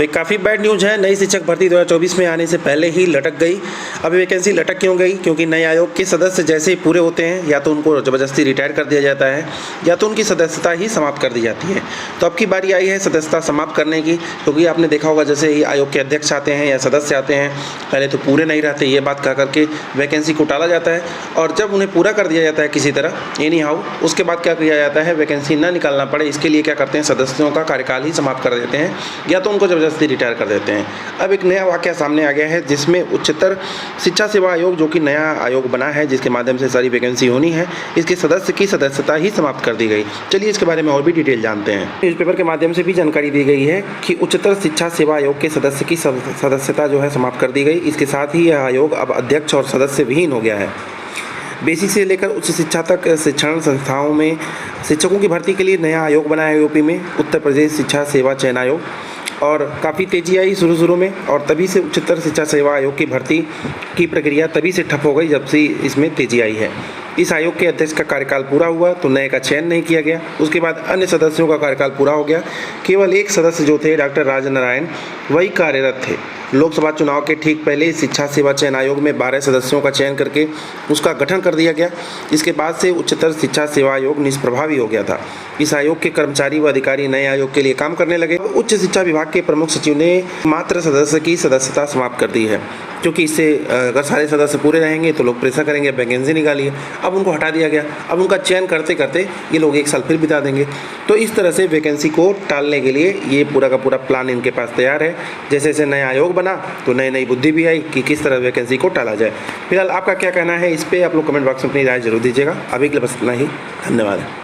तो एक काफ़ी बैड न्यूज़ है, नई शिक्षक भर्ती 2024 में आने से पहले ही लटक गई। अब वैकेंसी लटक क्यों गई? क्योंकि नए आयोग के सदस्य जैसे ही पूरे होते हैं या तो उनको ज़बरदस्ती रिटायर कर दिया जाता है या तो उनकी सदस्यता ही समाप्त कर दी जाती है। तो अब की बारी आई है सदस्यता समाप्त करने की, क्योंकि आपने देखा होगा जैसे ही आयोग के अध्यक्ष आते हैं या सदस्य आते हैं, पहले तो पूरे नहीं रहते, ये बात कह करके वैकेंसी को टाला जाता है, और जब उन्हें पूरा कर दिया जाता है किसी तरह एनी हाउ, उसके बाद क्या किया जाता है, वैकेंसी ना निकालना पड़े इसके लिए क्या करते हैं, सदस्यों का कार्यकाल ही समाप्त कर देते हैं या तो उनको ज़बरदस्ती रिटायर कर देते हैं। अब एक नया वाक़या सामने आ गया है जिसमें उच्चतर शिक्षा सेवा आयोग, जो कि नया आयोग बना है जिसके माध्यम से सारी वैकेंसी होनी है, इसके सदस्य की सदस्यता ही समाप्त कर दी गई। चलिए इसके बारे में और भी डिटेल जानते हैं। न्यूज़पेपर के माध्यम से भी जानकारी दी गई है कि उच्चतर शिक्षा सेवा आयोग के सदस्य की सदस्यता जो है समाप्त कर दी गई। इसके साथ ही यह आयोग अब अध्यक्ष और सदस्य विहीन हो गया है। बेसिक से लेकर उच्च शिक्षा तक शिक्षण संस्थाओं में शिक्षकों की भर्ती के लिए नया आयोग बना है यूपी में, उत्तर प्रदेश शिक्षा सेवा चयन आयोग। और काफ़ी तेज़ी आई शुरू में, और तभी से उच्चतर शिक्षा सेवा आयोग की भर्ती की प्रक्रिया तभी से ठप हो गई जब से इसमें तेज़ी आई है। इस आयोग के अध्यक्ष का कार्यकाल पूरा हुआ तो नए का चयन नहीं किया गया। उसके बाद अन्य सदस्यों का कार्यकाल पूरा हो गया। केवल एक सदस्य जो थे डॉक्टर राजनारायण, वही कार्यरत थे। लोकसभा चुनाव के ठीक पहले शिक्षा सेवा चयन आयोग में 12 सदस्यों का चयन करके उसका गठन कर दिया गया। इसके बाद से उच्चतर शिक्षा सेवा आयोग निष्प्रभावी हो गया था। इस आयोग के कर्मचारी व अधिकारी नए आयोग के लिए काम करने लगे। उच्च शिक्षा विभाग के प्रमुख सचिव ने मात्र सदस्य की सदस्यता समाप्त कर दी है, क्योंकि इससे अगर सारे सदस्य पूरे रहेंगे तो लोग प्रेशर करेंगे, वैकेंसी निकालिए। अब उनको हटा दिया गया, अब उनका चयन करते करते ये लोग एक साल फिर बिता देंगे। तो इस तरह से वैकेंसी को टालने के लिए ये पूरा का पूरा प्लान इनके पास तैयार है। जैसे जैसे नया आयोग बना तो नई नई बुद्धि भी आई कि किस तरह वैकेंसी को टाला जाए। फिलहाल आपका क्या कहना है इस पर? आप लोग कमेंट बॉक्स में अपनी राय जरूर दीजिएगा। अभी के लिए बस इतना ही, धन्यवाद।